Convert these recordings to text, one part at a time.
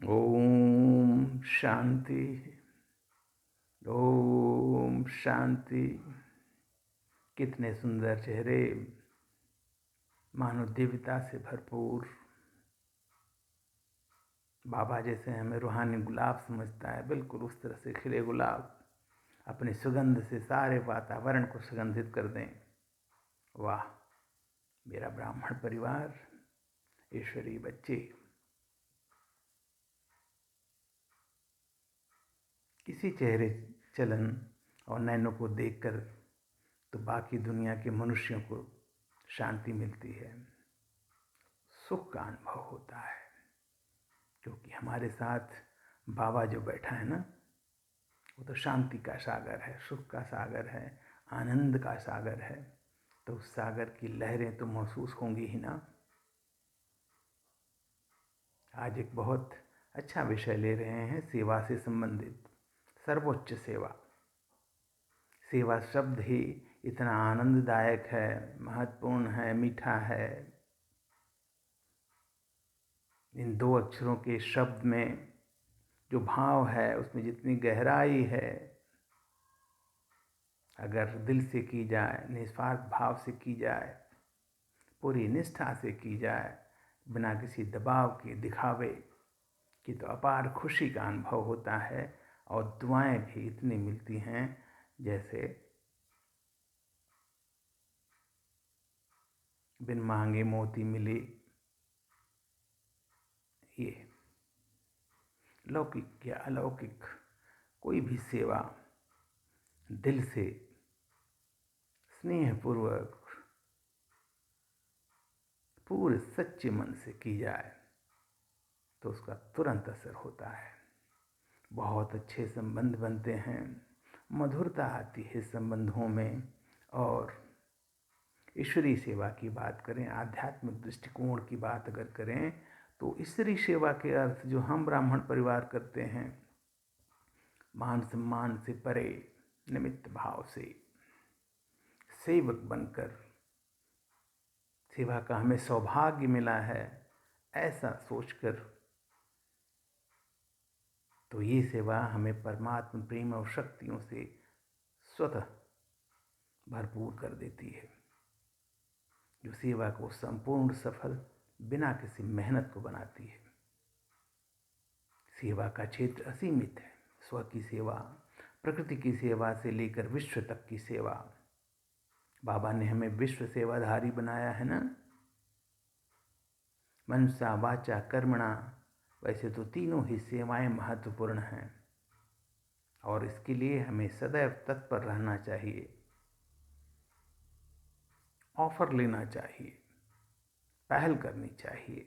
ओम शांति। ओम शांति। कितने सुंदर चेहरे, मानो दिव्यता से भरपूर। बाबा जैसे हमें रूहानी गुलाब समझता है, बिल्कुल उस तरह से खिले गुलाब अपनी सुगंध से सारे वातावरण को सुगंधित कर दें। वाह मेरा ब्राह्मण परिवार, ईश्वरीय बच्चे, किसी चेहरे चलन और नैनों को देखकर तो बाकी दुनिया के मनुष्यों को शांति मिलती है, सुख का अनुभव होता है। क्योंकि हमारे साथ बाबा जो बैठा है ना, वो तो शांति का सागर है, सुख का सागर है, आनंद का सागर है। तो उस सागर की लहरें तो महसूस होंगी ही ना। आज एक बहुत अच्छा विषय ले रहे हैं, सेवा से संबंधित। सर्वोच्च सेवा। सेवा शब्द ही इतना आनंददायक है, महत्वपूर्ण है, मीठा है। इन दो अक्षरों के शब्द में जो भाव है, उसमें जितनी गहराई है, अगर दिल से की जाए, निस्वार्थ भाव से की जाए, पूरी निष्ठा से की जाए, बिना किसी दबाव के, दिखावे की, तो अपार खुशी का अनुभव होता है। और दुआएं भी इतनी मिलती हैं जैसे बिन मांगे मोती मिले। ये लौकिक या अलौकिक कोई भी सेवा दिल से स्नेहपूर्वक पूरे सच्चे मन से की जाए तो उसका तुरंत असर होता है। बहुत अच्छे संबंध बनते हैं, मधुरता आती है संबंधों में। और ईश्वरीय सेवा की बात करें, आध्यात्मिक दृष्टिकोण की बात अगर करें, तो ईश्वरीय सेवा के अर्थ जो हम ब्राह्मण परिवार करते हैं, मान सम्मान से परे, निमित्त भाव से सेवक बनकर, सेवा का हमें सौभाग्य मिला है ऐसा सोचकर, तो ये सेवा हमें परमात्मा प्रेम और शक्तियों से स्वतः भरपूर कर देती है, जो सेवा को संपूर्ण सफल बिना किसी मेहनत को बनाती है। सेवा का क्षेत्र असीमित है। स्व की सेवा, प्रकृति की सेवा से लेकर विश्व तक की सेवा। बाबा ने हमें विश्व सेवाधारी बनाया है ना। मनसा वाचा कर्मणा, वैसे तो तीनों ही सेवाएं महत्वपूर्ण हैं और इसके लिए हमें सदैव तत्पर रहना चाहिए, ऑफर लेना चाहिए, पहल करनी चाहिए।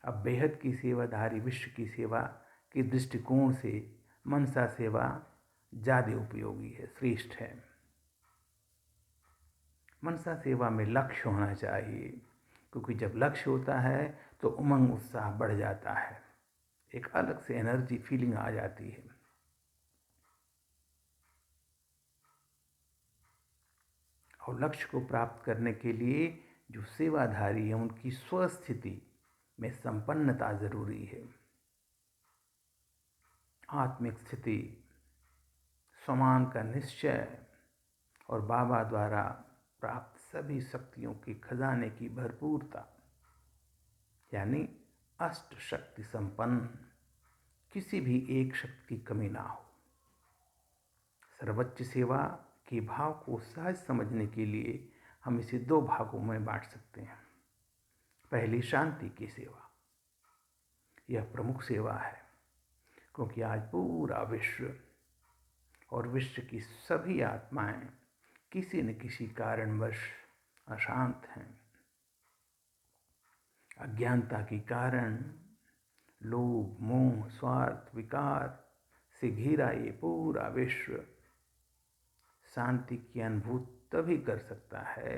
अब बेहद की सेवाधारी विश्व की सेवा के दृष्टिकोण से मनसा सेवा ज़्यादा उपयोगी है, श्रेष्ठ है। मनसा सेवा में लक्ष्य होना चाहिए, क्योंकि जब लक्ष्य होता है तो उमंग उत्साह बढ़ जाता है, एक अलग से एनर्जी फीलिंग आ जाती है। और लक्ष्य को प्राप्त करने के लिए जो सेवाधारी है, उनकी स्वस्थिति में संपन्नता जरूरी है। आत्मिक स्थिति, स्वमान का निश्चय और बाबा द्वारा प्राप्त सभी शक्तियों के खजाने की भरपूरता, यानी अष्ट शक्ति संपन्न, किसी भी एक शक्ति की कमी ना हो। सर्वोच्च सेवा के भाव को सहज समझने के लिए हम इसे दो भागों में बांट सकते हैं। पहली, शांति की सेवा। यह प्रमुख सेवा है, क्योंकि आज पूरा विश्व और विश्व की सभी आत्माएं किसी न किसी कारणवश अशांत हैं। अज्ञानता के कारण लोभ, मोह, स्वार्थ, विकार से घिरा ये पूरा विश्व शांति की अनुभूति तभी कर सकता है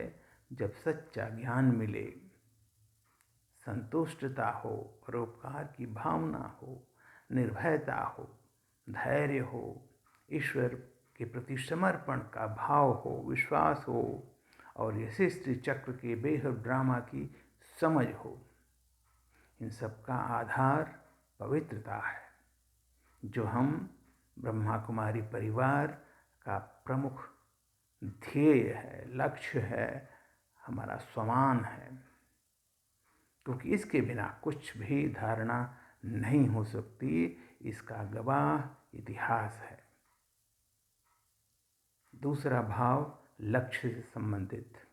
जब सच्चा ज्ञान मिले, संतुष्टता हो, परोपकार की भावना हो, निर्भयता हो, धैर्य हो, ईश्वर के प्रति समर्पण का भाव हो, विश्वास हो और यह सृष्टि चक्र के बेहद ड्रामा की समझ हो। इन सब का आधार पवित्रता है, जो हम ब्रह्मा कुमारी परिवार का प्रमुख ध्येय है, लक्ष्य है, हमारा स्वमान है। क्योंकि इसके बिना कुछ भी धारणा नहीं हो सकती, इसका गवाह इतिहास है। दूसरा भाव लक्ष्य से संबंधित।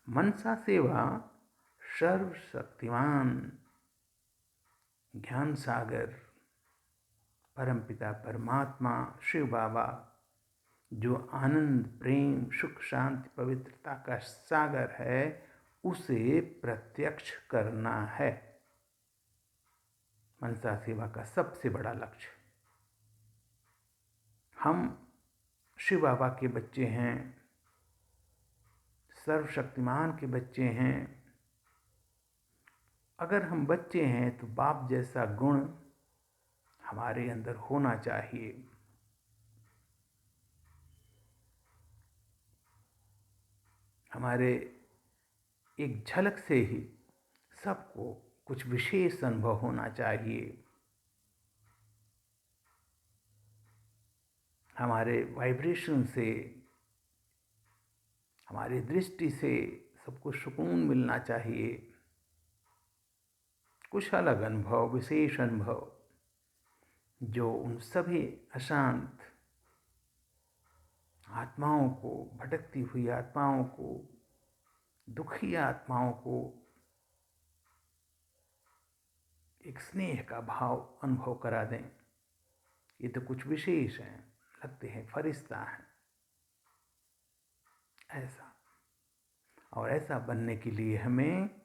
मनसा सेवा सर्वशक्तिमान ज्ञान सागर परमपिता परमात्मा शिव बाबा, जो आनंद, प्रेम, सुख, शांति, पवित्रता का सागर है, उसे प्रत्यक्ष करना है मनसा सेवा का सबसे बड़ा लक्ष्य। हम शिव बाबा के बच्चे हैं, सर्वशक्तिमान के बच्चे हैं। अगर हम बच्चे हैं तो बाप जैसा गुण हमारे अंदर होना चाहिए। हमारे एक झलक से ही सबको कुछ विशेष अनुभव होना चाहिए। हमारे वाइब्रेशन से, हमारी दृष्टि से सबको सुकून मिलना चाहिए। कुछ अलग अनुभव, विशेष अनुभव, जो उन सभी अशांत आत्माओं को, भटकती हुई आत्माओं को, दुखी आत्माओं को एक स्नेह का भाव अनुभव करा दें। ये तो कुछ विशेष हैं, लगते हैं फरिश्ता हैं। ऐसा, और ऐसा बनने के लिए हमें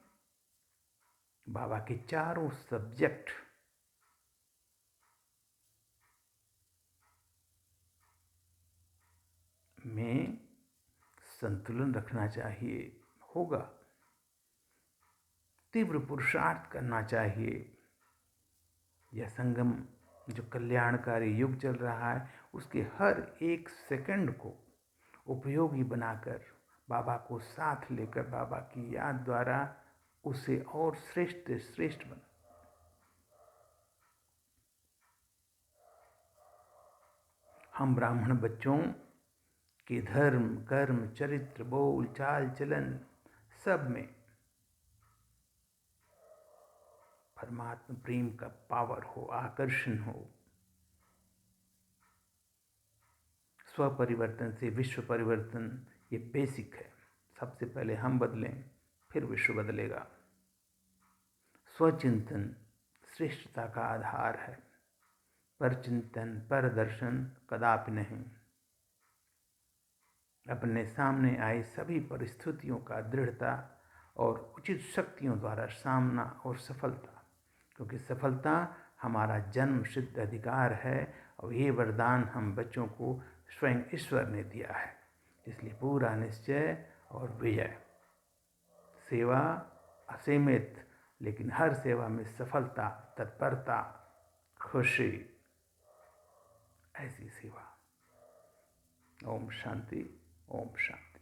बाबा के चारों सब्जेक्ट में संतुलन रखना चाहिए। होगा, तीव्र पुरुषार्थ करना चाहिए। यह संगम जो कल्याणकारी युग चल रहा है, उसके हर एक सेकंड को उपयोगी बनाकर, बाबा को साथ लेकर, बाबा की याद द्वारा उसे और श्रेष्ठ श्रेष्ठ बना। हम ब्राह्मण बच्चों के धर्म, कर्म, चरित्र, बोल, चाल, चलन सब में परमात्मा प्रेम का पावर हो, आकर्षण हो। स्व परिवर्तन से विश्व परिवर्तन, ये बेसिक है। सबसे पहले हम बदलें, फिर विश्व बदलेगा। स्वचिंतन श्रेष्ठता का आधार है, पर चिंतन, पर दर्शन कदापि नहीं। अपने सामने आई सभी परिस्थितियों का दृढ़ता और उचित शक्तियों द्वारा सामना और सफलता, क्योंकि सफलता हमारा जन्म सिद्ध अधिकार है और ये वरदान हम बच्चों को स्वयं ईश्वर ने दिया है। इसलिए पूरा निश्चय और विजय। सेवा असीमित, लेकिन हर सेवा में सफलता, तत्परता, खुशी, ऐसी सेवा। ओम शांति, ओम शांति।